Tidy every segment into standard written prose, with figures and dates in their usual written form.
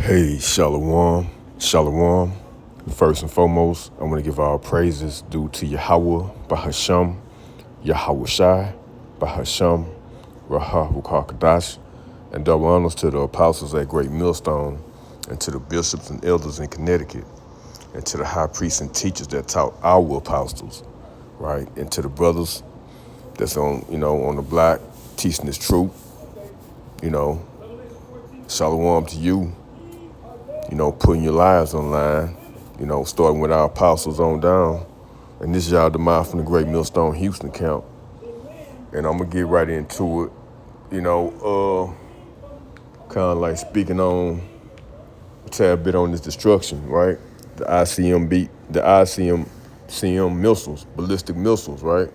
Hey, Shalom, Shalom. First and foremost, I want to give all praises due to Yahweh, Bahasham, Yahweh Shai, Bahasham, Rahah Kadash, and double honors to the apostles at Great Millstone, and to the bishops and elders in Connecticut, and to the high priests and teachers that taught our apostles, right? And to the brothers that's on the block teaching this truth, Shalom to you, putting your lives online, starting with our apostles on down. And this is y'all Demai from the Great Millstone Houston camp. And I'm going to get right into it, kind of like speaking on a tad bit on this destruction, right? The ICBM missiles, ballistic missiles, right?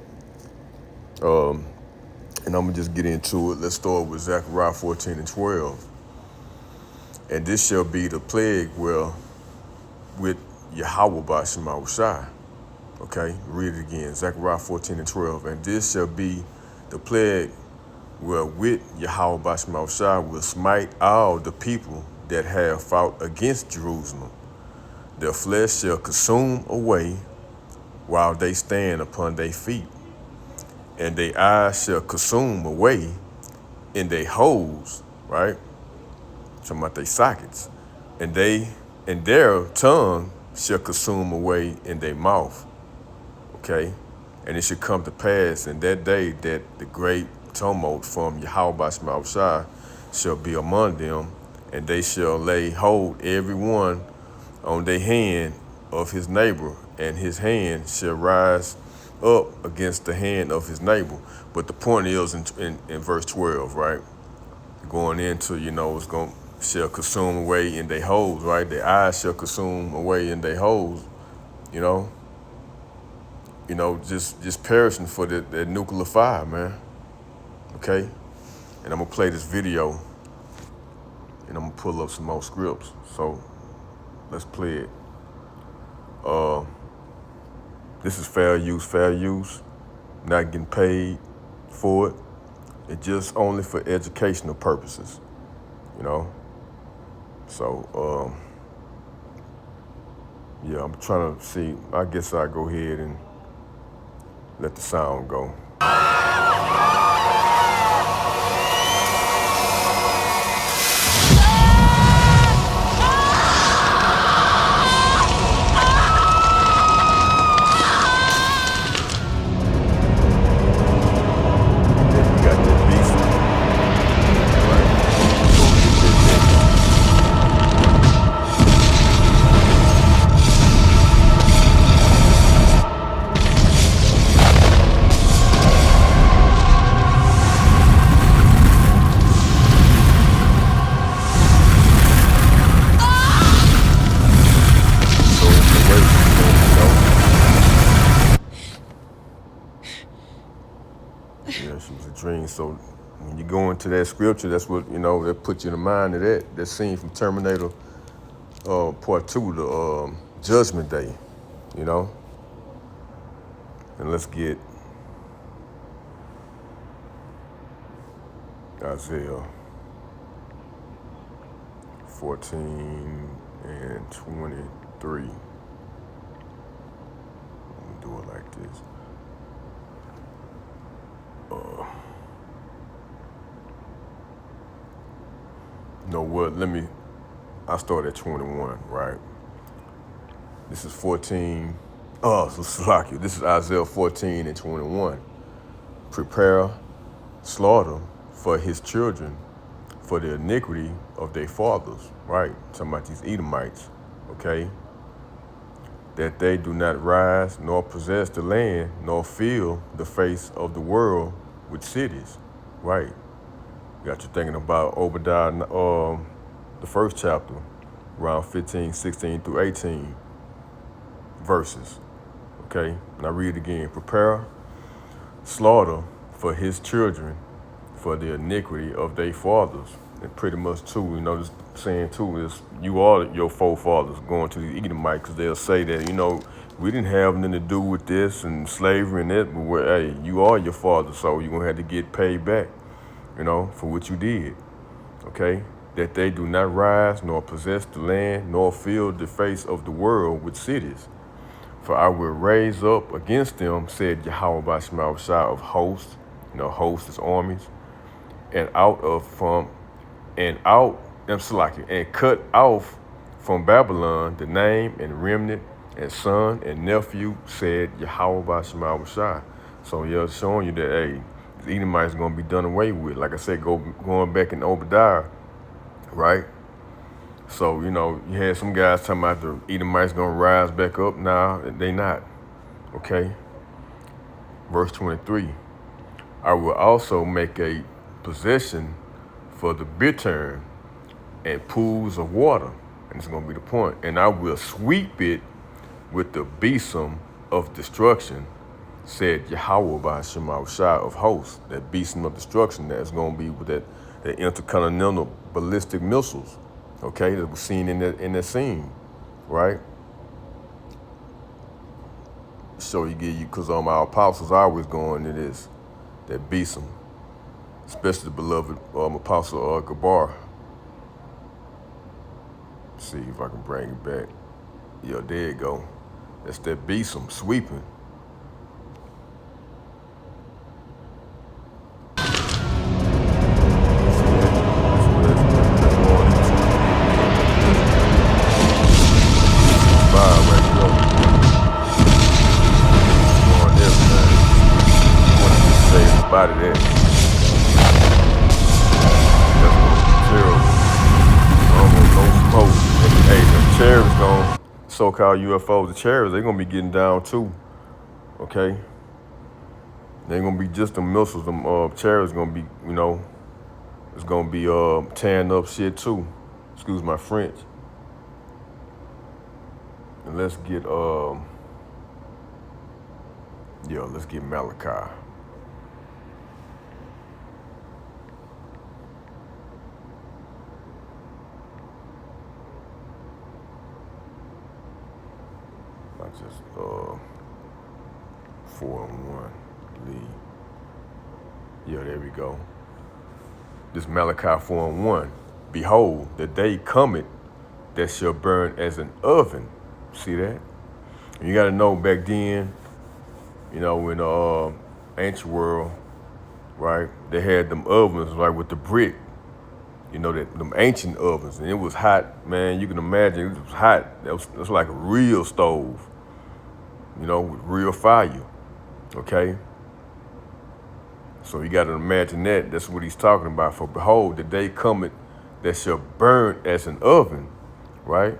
And I'm going to just get into it. Let's start with Zechariah 14 and 12. And this shall be the plague with Yahweh Ba'Shema Shai. Okay, read it again. Zechariah 14 and 12. And this shall be the plague wherewith Yahweh Ba'Shema Shai will smite all the people that have fought against Jerusalem. Their flesh shall consume away while they stand upon their feet, and their eyes shall consume away in their holes, right? Talking about their sockets. And their tongue shall consume away in their mouth. Okay? And it shall come to pass in that day that the great tumult from Yahweh Ba'Shema Shai shall be among them, and they shall lay hold every one on their hand of his neighbor, and his hand shall rise up against the hand of his neighbor. But the point is in verse 12, right? Going into, shall consume away in their holes, right? Their eyes shall consume away in their holes, just perishing for that nuclear fire, man. Okay? And I'm gonna play this video and I'm gonna pull up some more scripts. So let's play it. This is fair use, not getting paid for it. It's just only for educational purposes, So, I'm trying to see. I guess I'll go ahead and let the sound go. Yeah, she was a dream. So when you go into that scripture, that's what, that puts you in the mind of that scene from Terminator Part 2, the Judgment Day, And let's get Isaiah 14 and 23. Let me do it like this. You know what? I start at 21, right? This is 14. This is Isaiah 14 and 21. Prepare slaughter for his children for the iniquity of their fathers, right? Talking about these Edomites, okay? That they do not rise nor possess the land nor fill the face of the world with cities, right? Got you thinking about Obadiah, the first chapter, around 15, 16 through 18 verses, okay? And I read again. Prepare slaughter for his children for the iniquity of their fathers. And pretty much too, this saying too is you are your forefathers going to the Edomites, because they'll say that, we didn't have nothing to do with this and slavery and that, but hey, you are your father, so you're going to have to get paid back, for what you did, okay? that they do not rise, nor possess the land, nor fill the face of the world with cities. For I will raise up against them, said Yahweh Bashmal Shah of hosts, hosts is armies, and out of from and out and cut off from Babylon the name and remnant and son and nephew, said Yahweh Bashmal Shah. So yeah, it's showing you that the Edomites gonna be done away with. Like I said, going back in Obadiah, right? So, you had some guys talking about the Edomites gonna rise back up. Nah, they not. Okay. Verse 23. I will also make a possession for the bittern and pools of water. And it's gonna be the point. And I will sweep it with the besom of destruction, said Yahweh by Shema Shah of hosts. That besom of destruction that's gonna be with that intercontinental ballistic missiles. Okay, that was seen in that scene, right? So because our apostles are always going to this, that besom, especially the beloved apostle Gabar. See if I can bring it back. Yeah, there you go. That's that besom sweeping. Out of that. That's gonna be terrible. Almost no smoke. Hey, the chariots gonna, so-called UFOs, the chariots, they're gonna be getting down too. Okay? They're gonna be just the missiles, them chariots gonna be, it's gonna be tearing up shit too. Excuse my French. And let's get Malachi. Just 4-1 lead. Yeah, there we go. This Malachi 4-1. Behold, the day cometh that shall burn as an oven. See that? And you got to know back then, in the ancient world, right? They had them ovens like with the brick. Them ancient ovens, and it was hot, man. You can imagine it was hot. That was like a real stove. With real fire, okay? So you got to imagine that. That's what he's talking about. For behold, the day cometh that shall burn as an oven, right?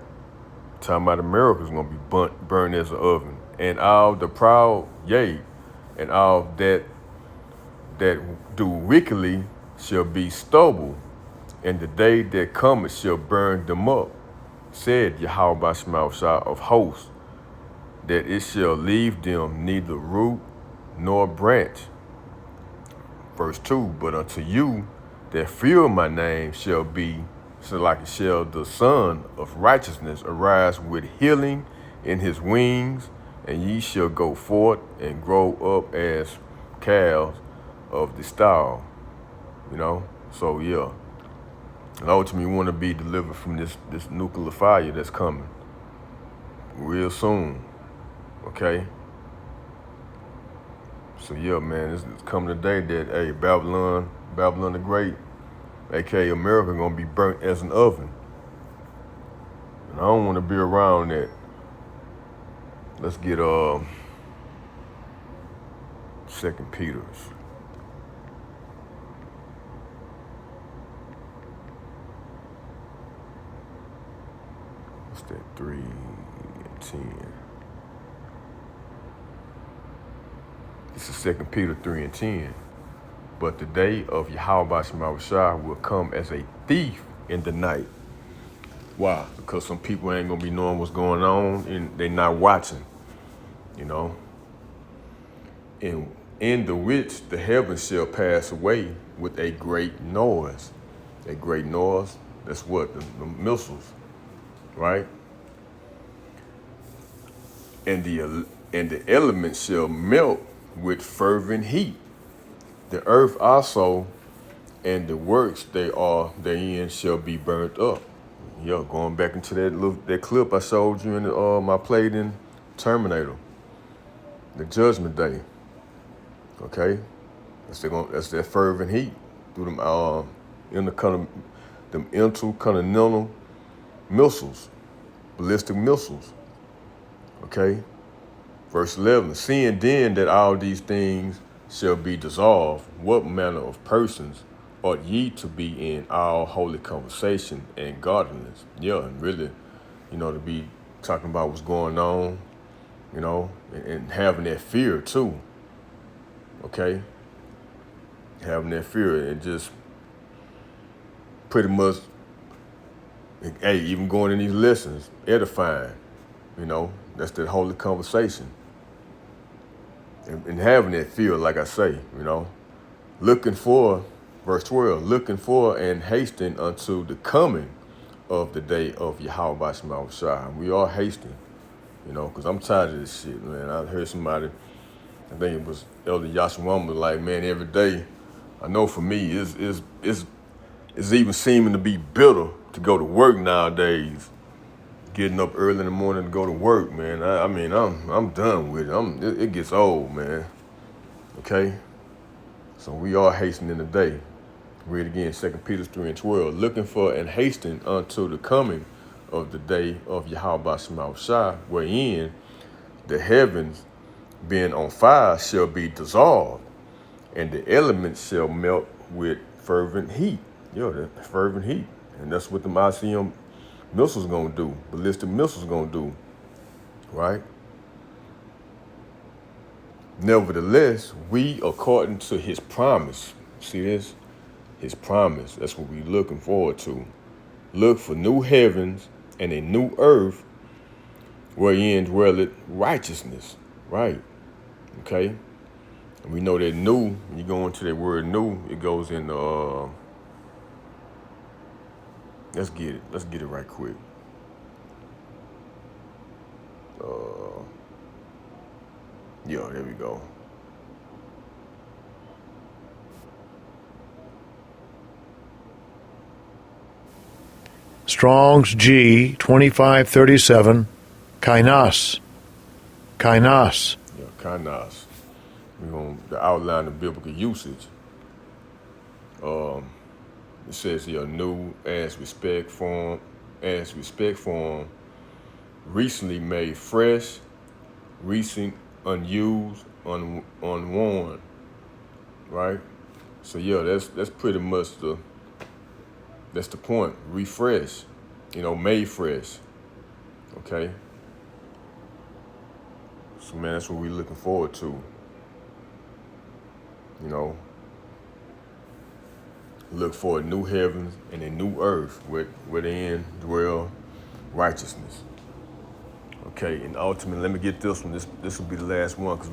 Talking about America is going to be burned as an oven. And all the proud, yea, and all that do wickedly shall be stubble, and the day that cometh shall burn them up, said Yahweh Bashmal Shah of hosts, that it shall leave them neither root nor branch. Verse 2, but unto you that fear my name shall the Son of righteousness arise with healing in his wings, and ye shall go forth and grow up as calves of the stall. So yeah. And ultimately want to be delivered from this nuclear fire that's coming real soon. Okay. So yeah, man, it's coming today that Babylon the Great, aka America, gonna be burnt as an oven. And I don't want to be around that. Let's get 2 Peter's. What's that? 3:10. This is 2 Peter 3:10. But the day of Yahweh Shah will come as a thief in the night. Why? Because some people ain't gonna be knowing what's going on and they not watching, And in the which the heavens shall pass away with a great noise. A great noise, that's what? The missiles, right? And the elements shall melt with fervent heat. The earth also and the works they are therein shall be burnt up. Yeah, going back into that clip I showed you in my played in Terminator, the Judgment Day. Okay, that's that fervent heat through them intercontinental missiles, ballistic missiles. Okay, verse 11. Seeing then that all these things shall be dissolved, what manner of persons ought ye to be in all holy conversation and godliness? Yeah, and really, to be talking about what's going on, and having that fear too. Okay, having that fear and just pretty much, hey, even going in these lessons, edifying, that's that holy conversation. And having that fear, like I say, looking for, verse 12, looking for and hasting unto the coming of the day of Yahweh Shema Shai. We are hasting, because I'm tired of this shit, man. I heard somebody, I think it was Elder Yashawam, was like, man, every day, I know for me, it's even seeming to be bitter to go to work nowadays. Getting up early in the morning to go to work, man. I mean, I'm done with it. It gets old, man. Okay? So we are hastening the day. Read again, 2 Peter 3 and 12. Looking for and hastening unto the coming of the day of Yahweh Shema Shai, wherein the heavens being on fire shall be dissolved, and the elements shall melt with fervent heat. The fervent heat. And that's what the ICBM missiles gonna do, ballistic missiles gonna do, right? Nevertheless, we, according to his promise, see this? His promise, that's what we looking forward to. Look for new heavens and a new earth wherein dwelleth righteousness, right? Okay? And we know that new, when you go into that word new, it goes in, let's get it right quick. Yeah, there we go. Strong's G 2537, kainos. Kainos. Yeah, kainos. We're going to outline the biblical usage. It says here, new as respect form, recently made fresh, recent, unused, unworn, right? So yeah, that's pretty much that's the point. Refresh, made fresh. Okay. So man, that's what we're looking forward to. Look for a new heavens and a new earth wherein dwell righteousness. Okay, and ultimately, let me get this one. This will be the last one, because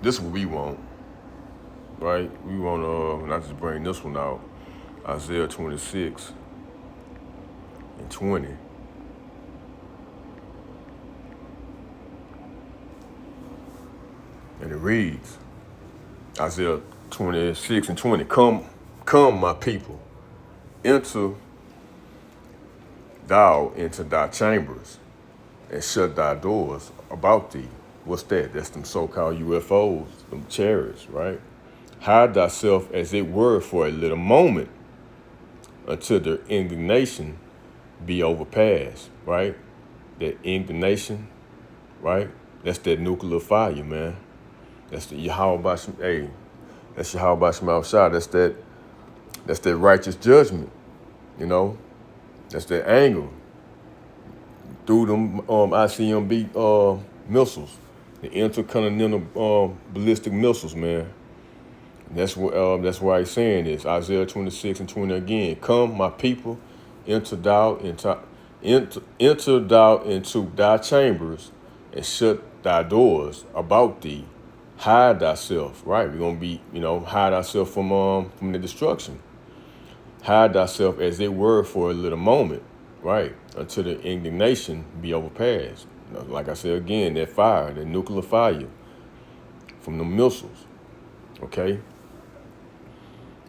this is what we want, right? We want not just bring this one out, Isaiah 26 and 20. And it reads, Isaiah 26 and 20, Come, my people, enter thou into thy chambers, and shut thy doors about thee. What's that? That's them so-called UFOs, them chariots, right? Hide thyself as it were for a little moment until the indignation be overpassed, right? That indignation, right? That's that nuclear fire, man. That's the Yahweh Shema. That's Yahweh Shema Shai. That's that righteous judgment, That's that anger through them ICBM missiles, the intercontinental ballistic missiles, man. And that's why he's saying this. Isaiah 26 and 20 again. Come, my people, enter thou into thy chambers, and shut thy doors about thee. Hide thyself, right? We're gonna be, hide ourselves from the destruction. Hide thyself as it were for a little moment, right? Until the indignation be overpassed. Like I said again, that fire, that nuclear fire from the missiles, okay?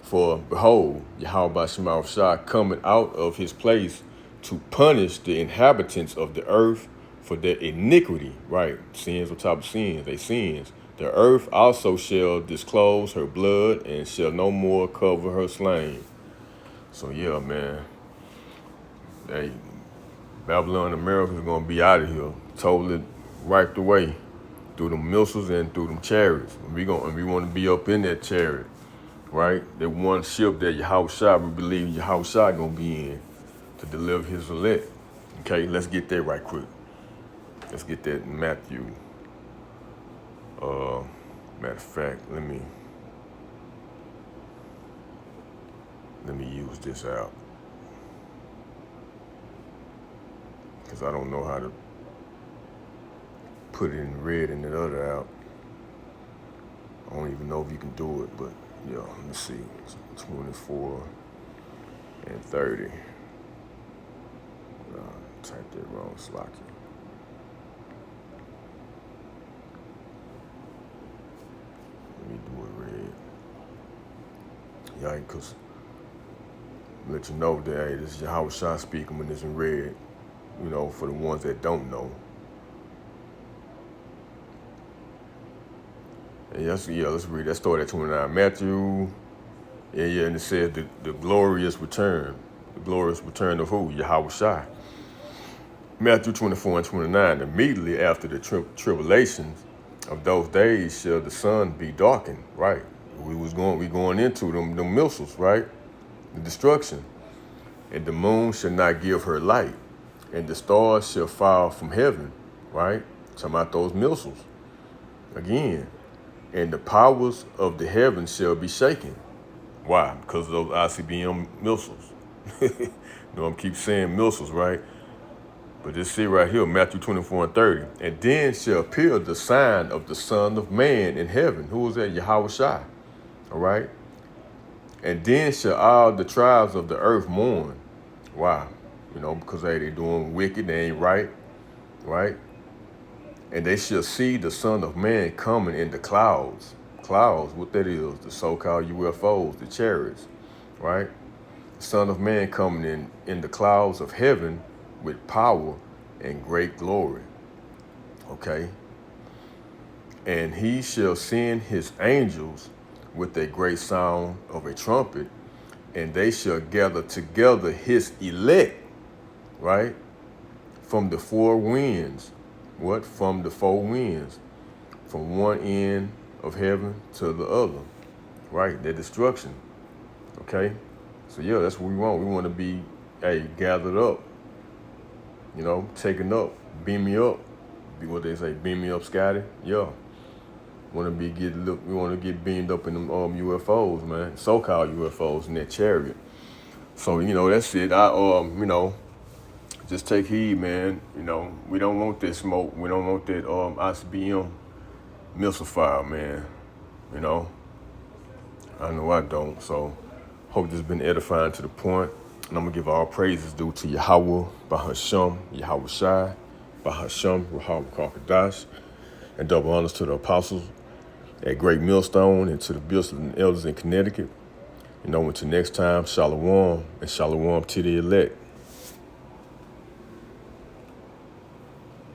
For behold, Yahweh Shema Shah coming out of his place to punish the inhabitants of the earth for their iniquity, right? Sins on top of sins, they sins. The earth also shall disclose her blood and shall no more cover her slain. So yeah, man. Hey, Babylon America is gonna be out of here, totally wiped away through them missiles and through them chariots. We want to be up in that chariot, right? That one ship that Yahushua, we believe Yahushua gonna be in to deliver his elect. Okay, let's get that right quick. Let's get that in Matthew. Matter of fact, let me use this out, because I don't know how to put it in red and the other out. I don't even know if you can do it, but yeah, let me see. 24 and 30. Typed that wrong, Slocky. Let me do it red. Yeah, because let you know that, hey, this is Yahweh Shah speaking when it's in red, you know, for the ones that don't know. And let's read that story at 29. Matthew, and it says the glorious return. The glorious return of who? Yahweh Shai. Matthew 24 and 29. Immediately after the tribulations of those days shall the sun be darkened. Right. We going into them missiles, right? The destruction. And the moon shall not give her light. And the stars shall fall from heaven. Right? Talking about those missiles. Again. And the powers of the heavens shall be shaken. Why? Because of those ICBM missiles. You know, I'm keep saying missiles, right? But just see right here, Matthew 24 and 30. And then shall appear the sign of the Son of Man in heaven. Who is that? Yahweh Shai. All right? And then shall all the tribes of the earth mourn. Why? You know, because hey, they doing wicked, they ain't right. Right? And they shall see the Son of Man coming in the clouds. Clouds, what that is, the so-called UFOs, the chariots, right? The Son of Man coming in the clouds of heaven with power and great glory, okay? And he shall send his angels with a great sound of a trumpet, and they shall gather together his elect, right? From the four winds. What? From the four winds. From one end of heaven to the other. Right? Their destruction. Okay? So yeah, that's what we want. We want to be, gathered up. You know, taken up. Beam me up. Be what they say, beam me up, Scotty. Yeah. We want to get beamed up in them UFOs, man. So-called UFOs in that chariot. So, you know, that's it. Just take heed, man. You know, we don't want that smoke. We don't want that ICBM missile fire, man. You know, I know I don't. So, hope this has been edifying to the point. And I'm going to give all praises due to Yahweh, Bahasham, Yahweh Shai, Bahasham, Rahab Karkadash, and double honors to the apostles at Great Millstone and to the bishops and elders in Connecticut. You know, until next time, Shalom and Shalom to the elect.